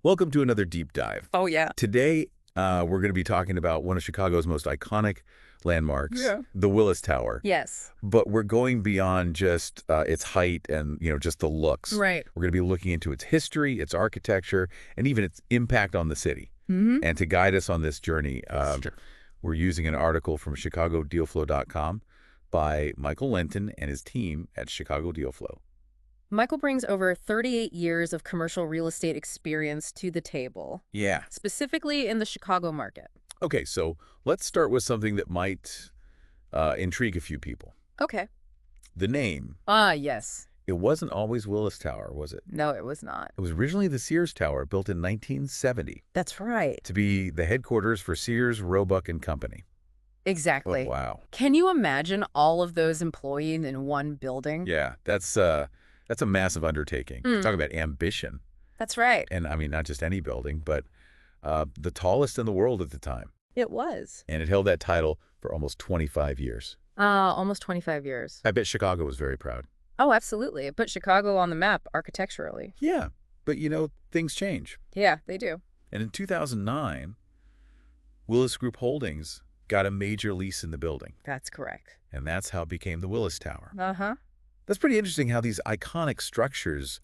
Welcome to another deep dive. Oh, yeah. Today, we're going to be talking about one of Chicago's most iconic landmarks, the Willis Tower. Yes. But we're going beyond just its height and, just the looks. Right. We're going to be looking into its history, its architecture, and even its impact on the city. Mm-hmm. And to guide us on this journey, we're using an article from ChicagoDealFlow.com by Michael Lenton and his team at Chicago Deal Flow. Michael brings over 38 years of commercial real estate experience to the table. Yeah. Specifically in the Chicago market. Okay, so let's start with something that might intrigue a few people. Okay. The name. Ah, yes. It wasn't always Willis Tower, was it? No, it was not. It was originally the Sears Tower, built in 1970. That's right. To be the headquarters for Sears, Roebuck and Company. Exactly. Oh, wow. Can you imagine all of those employees in one building? Yeah, that's a massive undertaking. Talk about ambition. That's right. And I mean, not just any building, but the tallest in the world at the time. It was. And it held that title for almost 25 years. Almost 25 years. I bet Chicago was very proud. Oh, absolutely. It put Chicago on the map architecturally. Yeah, but things change. Yeah, they do. And in 2009, Willis Group Holdings got a major lease in the building. That's correct. And that's how it became the Willis Tower. Uh-huh. That's pretty interesting how these iconic structures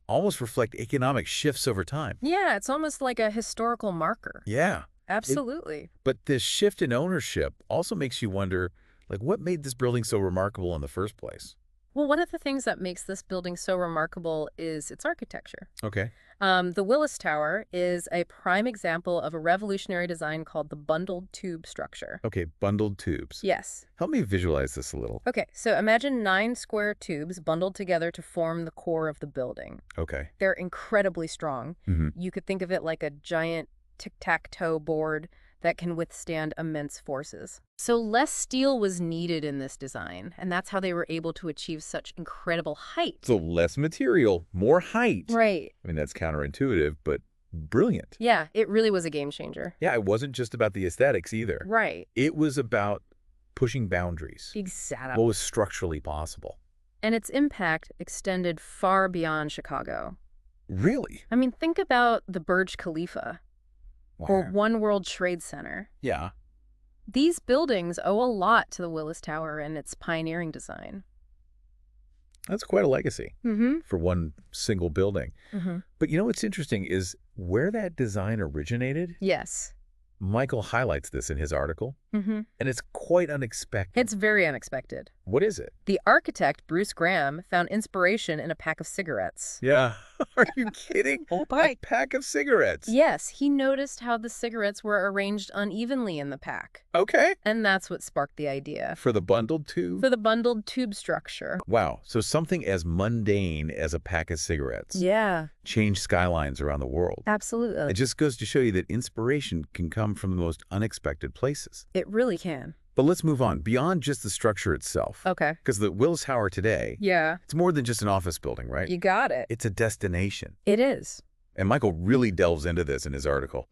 almost reflect economic shifts over time. Yeah, it's almost like a historical marker. Yeah. Absolutely. But this shift in ownership also makes you wonder, what made this building so remarkable in the first place? Well, one of the things that makes this building so remarkable is its architecture. Okay. The Willis Tower is a prime example of a revolutionary design called the bundled tube structure. Okay, bundled tubes. Yes. Help me visualize this a little. Okay, so imagine 9 square tubes bundled together to form the core of the building. Okay. They're incredibly strong. You could think of it like a giant tic-tac-toe board that can withstand immense forces. So less steel was needed in this design, and that's how they were able to achieve such incredible height. So less material, more height. Right. I mean, that's counterintuitive, but brilliant. Yeah, it really was a game changer. Yeah, it wasn't just about the aesthetics either. Right. It was about pushing boundaries. Exactly. What was structurally possible. And its impact extended far beyond Chicago. Really? I mean, think about the Burj Khalifa. Wow. Or One World Trade Center. Yeah. These buildings owe a lot to the Willis Tower and its pioneering design. That's quite a legacy for one single building. Mm-hmm. But what's interesting is where that design originated. Yes. Michael highlights this in his article, and it's quite unexpected. It's very unexpected. What is it? The architect, Bruce Graham, found inspiration in a pack of cigarettes. Yeah. Are you kidding? A pack of cigarettes. Yes, he noticed how the cigarettes were arranged unevenly in the pack. Okay. And that's what sparked the idea. For the bundled tube? For the bundled tube structure. Wow. So something as mundane as a pack of cigarettes changed skylines around the world. Absolutely. It just goes to show you that inspiration can come from the most unexpected places. It really can. But let's move on, beyond just the structure itself. Okay. Because the Willis Tower today, it's more than just an office building, right? You got it. It's a destination. It is. And Michael really delves into this in his article.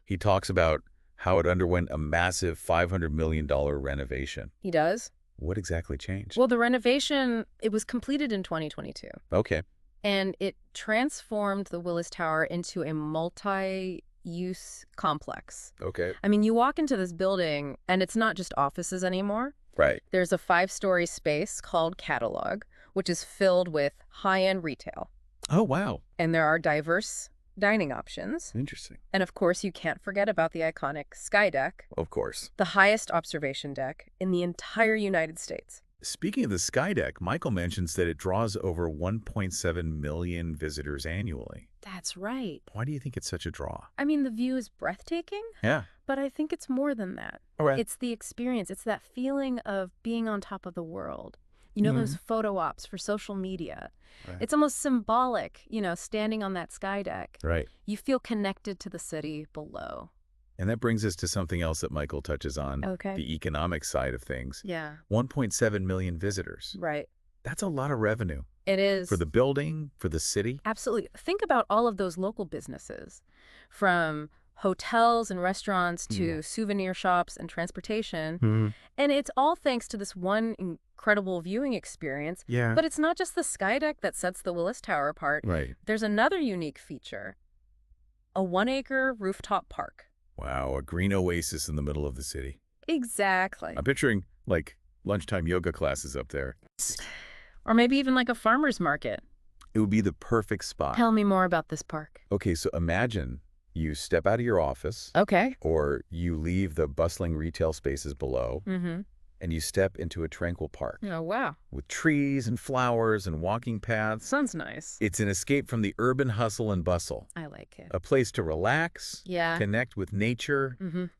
He talks about how it underwent a massive $500 million renovation. He does? What exactly changed? Well, the renovation, it was completed in 2022. Okay. And it transformed the Willis Tower into a multi-use complex. Okay. I mean, you walk into this building, and it's not just offices anymore. Right. There's a 5-story space called Catalog, which is filled with high-end retail. Oh, wow. And there are diverse dining options. Interesting. And of course, you can't forget about the iconic Skydeck, Of course. the highest observation deck in the entire United States. Speaking of the Skydeck, Michael mentions that it draws over 1.7 million visitors annually. That's right. Why do you think it's such a draw? I mean, the view is breathtaking, Yeah. but I think it's more than that. All right. It's the experience. It's that feeling of being on top of the world. You know, those photo ops for social media. Right. It's almost symbolic, standing on that Skydeck. Right. You feel connected to the city below. And that brings us to something else that Michael touches on, Okay. the economic side of things. Yeah. 1.7 million visitors. Right. That's a lot of revenue. It is. For the building, for the city. Absolutely. Think about all of those local businesses, from hotels and restaurants to souvenir shops and transportation. And it's all thanks to this one incredible viewing experience. Yeah. But it's not just the Skydeck that sets the Willis Tower apart. Right. There's another unique feature. a 1-acre rooftop park. Wow, a green oasis in the middle of the city. Exactly. I'm picturing, like, lunchtime yoga classes up there. Or maybe even like a farmer's market. It would be the perfect spot. Tell me more about this park. Okay, so imagine you step out of your office, Okay. or you leave the bustling retail spaces below, and you step into a tranquil park Oh, wow. with trees and flowers and walking paths. Sounds nice. It's an escape from the urban hustle and bustle. I like it. A place to relax, Yeah. connect with nature,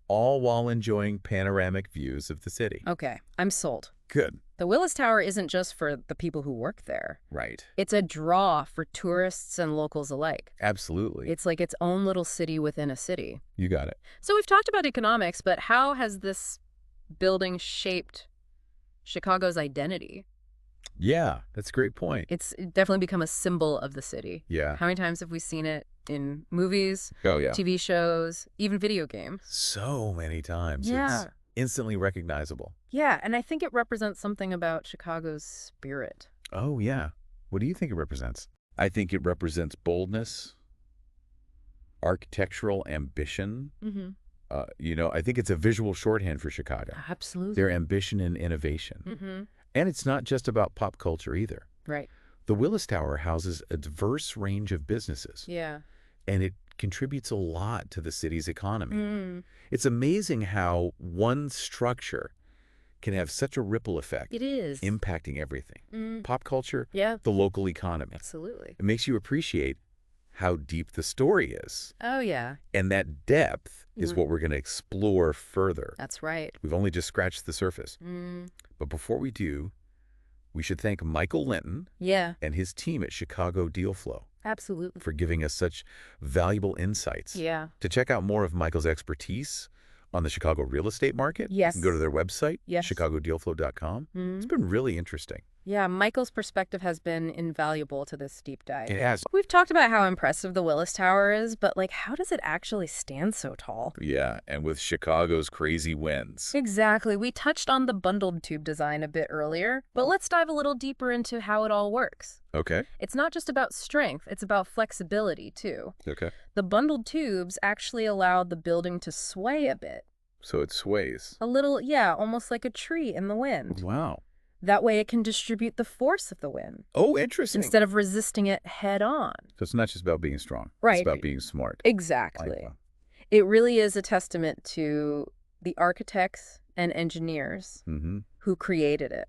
all while enjoying panoramic views of the city. Okay, I'm sold. Good. The Willis Tower isn't just for the people who work there. Right. It's a draw for tourists and locals alike. Absolutely. It's like its own little city within a city. You got it. So we've talked about economics, but how has this building shaped Chicago's identity? Yeah, that's a great point. It's definitely become a symbol of the city. Yeah. How many times have we seen it in movies, Oh, yeah. TV shows, even video games? So many times. Yeah. It's instantly recognizable. Yeah, and I think it represents something about Chicago's spirit. Oh, yeah. What do you think it represents? I think it represents boldness, architectural ambition. I think it's a visual shorthand for Chicago. Absolutely. Their ambition and innovation. And it's not just about pop culture either. Right. The Willis Tower houses a diverse range of businesses. Yeah. And it contributes a lot to the city's economy. It's amazing how one structure can have such a ripple effect. It is. Impacting everything. Pop culture, Yeah. the local economy. Absolutely. It makes you appreciate how deep the story is. Oh, yeah. And that depth is what we're going to explore further. That's right. We've only just scratched the surface. But before we do, we should thank Michael Linton Yeah. and his team at Chicago Deal Flow Absolutely. for giving us such valuable insights. Yeah. To check out more of Michael's expertise on the Chicago real estate market, Yes. you can go to their website, Yes. chicagodealflow.com. It's been really interesting. Yeah, Michael's perspective has been invaluable to this deep dive. It has. We've talked about how impressive the Willis Tower is, but how does it actually stand so tall? Yeah, and with Chicago's crazy winds. Exactly. We touched on the bundled tube design a bit earlier, but let's dive a little deeper into how it all works. Okay. It's not just about strength, it's about flexibility, too. Okay. The bundled tubes actually allowed the building to sway a bit. So it sways. A little, yeah, almost like a tree in the wind. Wow. That way it can distribute the force of the wind Oh, interesting. instead of resisting it head on. So it's not just about being strong. Right. It's about being smart. Exactly. Wow. It really is a testament to the architects and engineers who created it.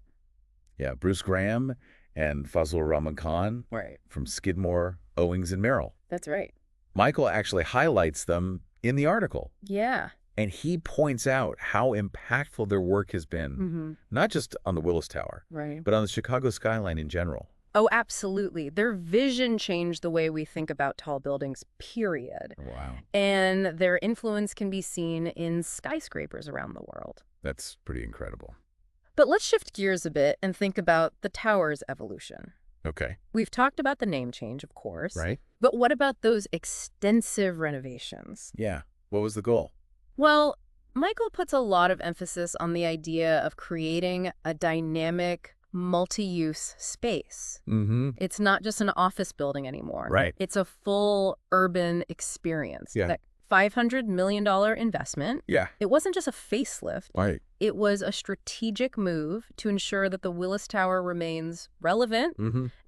Yeah, Bruce Graham and Fazlur Rahman Right. from Skidmore, Owings, and Merrill. That's right. Michael actually highlights them in the article. Yeah. And he points out how impactful their work has been, not just on the Willis Tower, Right. but on the Chicago skyline in general. Oh, absolutely. Their vision changed the way we think about tall buildings, period. Wow. And their influence can be seen in skyscrapers around the world. That's pretty incredible. But let's shift gears a bit and think about the tower's evolution. Okay. We've talked about the name change, of course. Right? But what about those extensive renovations? Yeah. What was the goal? Well, Michael puts a lot of emphasis on the idea of creating a dynamic, multi-use space. It's not just an office building anymore. Right. It's a full urban experience. Yeah. That $500 million investment. Yeah. It wasn't just a facelift. Right. It was a strategic move to ensure that the Willis Tower remains relevant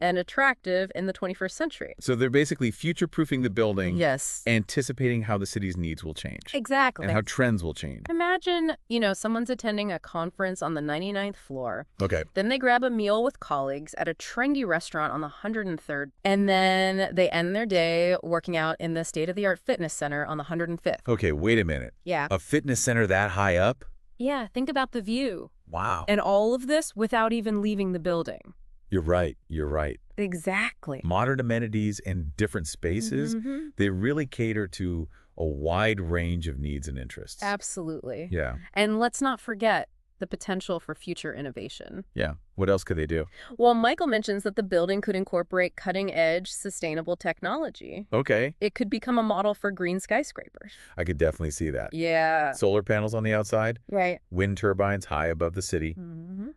and attractive in the 21st century. So they're basically future-proofing the building, Yes. anticipating how the city's needs will change. Exactly. And how trends will change. Imagine, someone's attending a conference on the 99th floor. Okay. Then they grab a meal with colleagues at a trendy restaurant on the 103rd. And then they end their day working out in the state-of-the-art fitness center on the 105th. Okay, wait a minute. Yeah. A fitness center that high up? Yeah, think about the view. Wow. And all of this without even leaving the building. You're right. You're right. Exactly. Modern amenities and different spaces, they really cater to a wide range of needs and interests. Absolutely. Yeah. And let's not forget the potential for future innovation. Yeah. What else could they do? Well, Michael mentions that the building could incorporate cutting-edge, sustainable technology. Okay. It could become a model for green skyscrapers. I could definitely see that. Yeah. Solar panels on the outside, Right. wind turbines high above the city,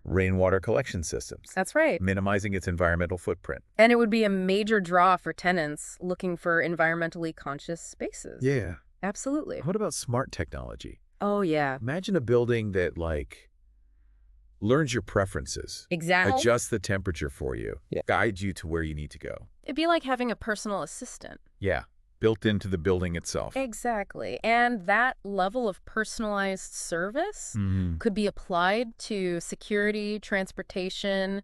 rainwater collection systems, That's right. minimizing its environmental footprint. And it would be a major draw for tenants looking for environmentally conscious spaces. Yeah. Absolutely. What about smart technology? Oh, yeah. Imagine a building that, like, learns your preferences, Exactly. adjusts the temperature for you, guides you to where you need to go. It'd be like having a personal assistant. Yeah. Built into the building itself. Exactly. And that level of personalized service could be applied to security, transportation,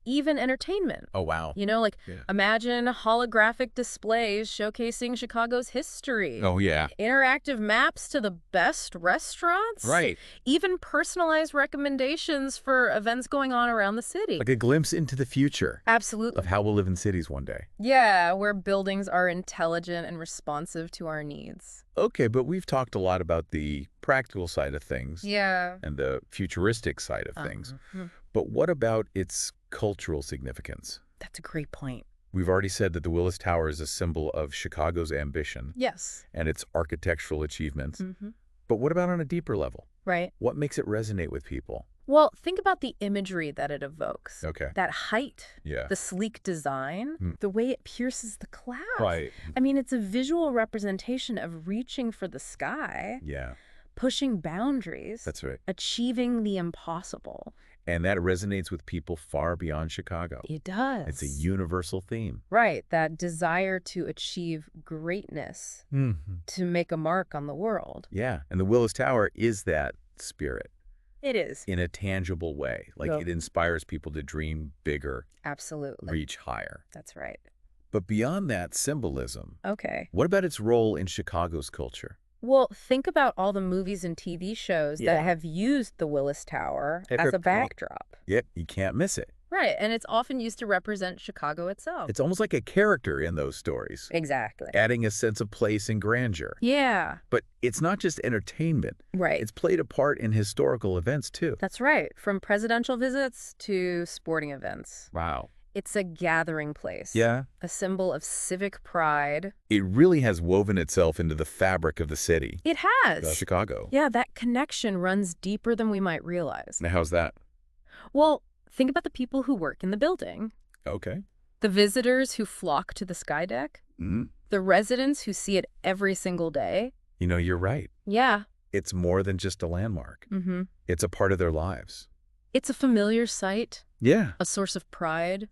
even entertainment. Oh, wow. You know, like imagine holographic displays showcasing Chicago's history. Oh, yeah. Interactive maps to the best restaurants. Right. Even personalized recommendations for events going on around the city. Like a glimpse into the future Absolutely. of how we'll live in cities one day. Yeah, where buildings are intelligent and responsive to our needs. Okay, but we've talked a lot about the practical side of things and the futuristic side of things. But what about its cultural significance? That's a great point. We've already said that the Willis Tower is a symbol of Chicago's ambition Yes. and its architectural achievements. But what about on a deeper level? Right. What makes it resonate with people? Well, think about the imagery that it evokes. Okay. That height, Yeah. the sleek design, the way it pierces the clouds. Right. I mean, it's a visual representation of reaching for the sky, Yeah. pushing boundaries, That's right. achieving the impossible. And that resonates with people far beyond Chicago. It does. It's a universal theme. Right, that desire to achieve greatness, to make a mark on the world. Yeah, and the Willis Tower is that spirit It is. in a tangible way. Like it inspires people to dream bigger, Absolutely. reach higher. That's right. But beyond that symbolism, Okay. what about its role in Chicago's culture? Well, think about all the movies and TV shows that have used the Willis Tower as a backdrop. Yep, you can't miss it. Right, and it's often used to represent Chicago itself. It's almost like a character in those stories, Exactly. adding a sense of place and grandeur. Yeah. But it's not just entertainment. Right. It's played a part in historical events, too. That's right. From presidential visits to sporting events. Wow. It's a gathering place. Yeah. A symbol of civic pride. It really has woven itself into the fabric of the city. It has. Chicago. Yeah, that connection runs deeper than we might realize. Now, how's that? Well, think about the people who work in the building. Okay. The visitors who flock to the Skydeck. The residents who see it every single day. You know, you're right. Yeah. It's more than just a landmark. It's a part of their lives. It's a familiar sight. Yeah. A source of pride.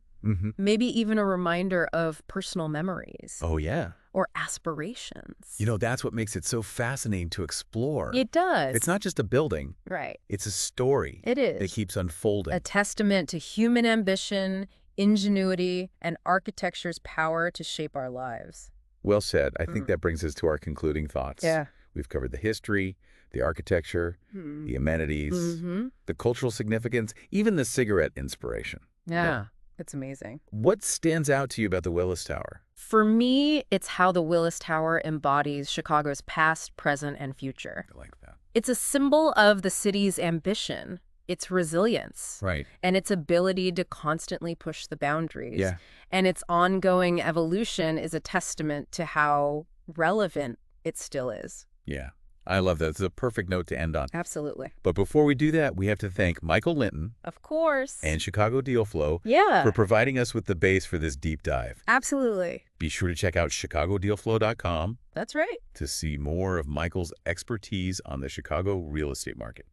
Maybe even a reminder of personal memories. Oh, yeah. Or aspirations. You know, that's what makes it so fascinating to explore. It does. It's not just a building. Right. It's a story. It is. That keeps unfolding. A testament to human ambition, ingenuity, and architecture's power to shape our lives. Well said. I think that brings us to our concluding thoughts. Yeah. We've covered the history, the architecture, the amenities, the cultural significance, even the cigarette inspiration. Yeah. It's amazing. What stands out to you about the Willis Tower? For me, it's how the Willis Tower embodies Chicago's past, present, and future. I like that. It's a symbol of the city's ambition, its resilience, Right. and its ability to constantly push the boundaries. Yeah. And its ongoing evolution is a testament to how relevant it still is. Yeah. I love that. It's a perfect note to end on. Absolutely. But before we do that, we have to thank Michael Linton Of course. and Chicago Deal Flow yeah. for providing us with the base for this deep dive. Absolutely. Be sure to check out chicagodealflow.com That's right. to see more of Michael's expertise on the Chicago real estate market.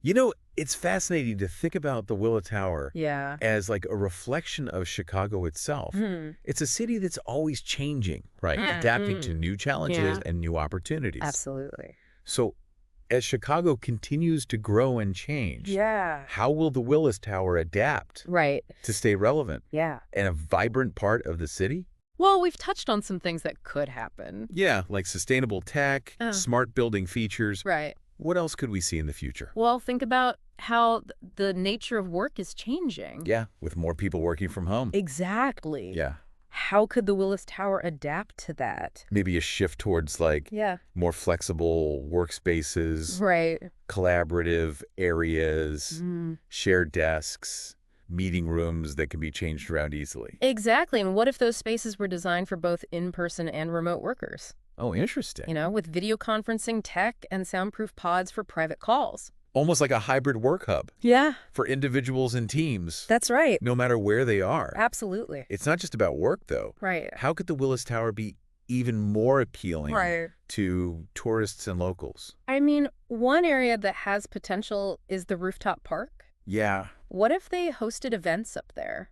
You know, it's fascinating to think about the Willis Tower Yeah. as like a reflection of Chicago itself. It's a city that's always changing, right? Adapting to new challenges and new opportunities. Absolutely. So as Chicago continues to grow and change, Yeah. how will the Willis Tower adapt Right. to stay relevant Yeah. and a vibrant part of the city? Well, we've touched on some things that could happen. Yeah, like sustainable tech, smart building features. Right. What else could we see in the future? Well, think about how the nature of work is changing. Yeah, with more people working from home. Exactly. Yeah. How could the Willis Tower adapt to that? Maybe a shift towards, like, more flexible workspaces, Right. collaborative areas, shared desks, meeting rooms that can be changed around easily. Exactly. And what if those spaces were designed for both in-person and remote workers? Oh, interesting. With video conferencing tech and soundproof pods for private calls. Almost like a hybrid work hub. Yeah. For individuals and teams. That's right. No matter where they are. Absolutely. It's not just about work, though. Right. How could the Willis Tower be even more appealing to tourists and locals? I mean, one area that has potential is the rooftop park. Yeah. What if they hosted events up there?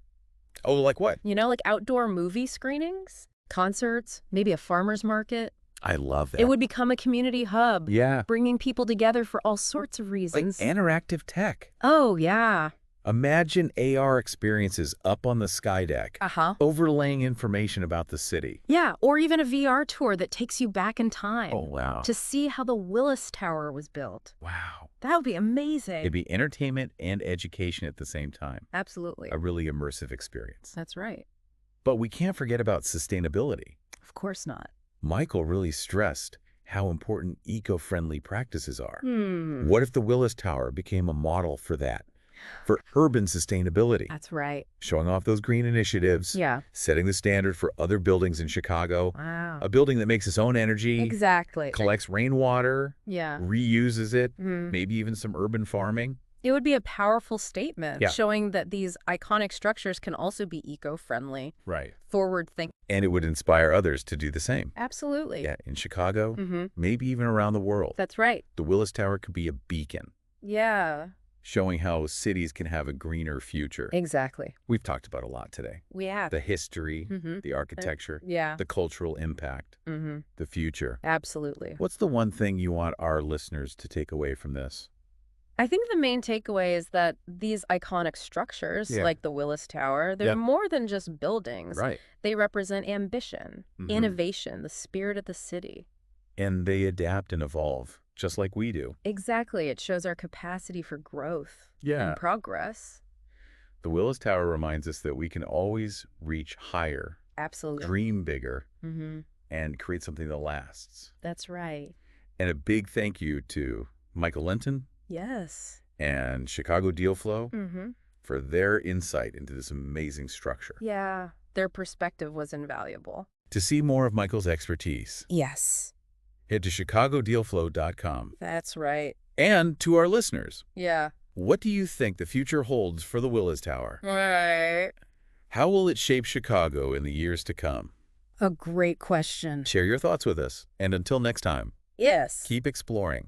Oh, like what? Like outdoor movie screenings, concerts, maybe a farmer's market. I love that. It would become a community hub. Yeah. Bringing people together for all sorts of reasons. Like interactive tech. Oh, yeah. Imagine AR experiences up on the Skydeck. Overlaying information about the city. Yeah, or even a VR tour that takes you back in time. Oh, wow. To see how the Willis Tower was built. Wow. That would be amazing. It'd be entertainment and education at the same time. Absolutely. A really immersive experience. That's right. But we can't forget about sustainability. Of course not. Michael really stressed how important eco-friendly practices are. What if the Willis Tower became a model for that? For urban sustainability. That's right. Showing off those green initiatives. Yeah. Setting the standard for other buildings in Chicago. Wow. A building that makes its own energy. Exactly. Collects rainwater. Yeah. Reuses it. Maybe even some urban farming. It would be a powerful statement, showing that these iconic structures can also be eco-friendly. Right. Forward-thinking. And it would inspire others to do the same. Absolutely. Yeah, in Chicago, maybe even around the world. That's right. The Willis Tower could be a beacon. Yeah. Showing how cities can have a greener future. Exactly. We've talked about a lot today. We have. The history, the architecture, the cultural impact, the future. Absolutely. What's the one thing you want our listeners to take away from this? I think the main takeaway is that these iconic structures, like the Willis Tower, they're more than just buildings. Right. They represent ambition, innovation, the spirit of the city. And they adapt and evolve, just like we do. Exactly. It shows our capacity for growth and progress. The Willis Tower reminds us that we can always reach higher. Absolutely. Dream bigger. And create something that lasts. That's right. And a big thank you to Michael Linton. Yes. And Chicago Deal Flow for their insight into this amazing structure. Yeah, their perspective was invaluable. To see more of Michael's expertise, head to chicagodealflow.com. That's right. And to our listeners, what do you think the future holds for the Willis Tower? Right. How will it shape Chicago in the years to come? A great question. Share your thoughts with us. And until next time, keep exploring.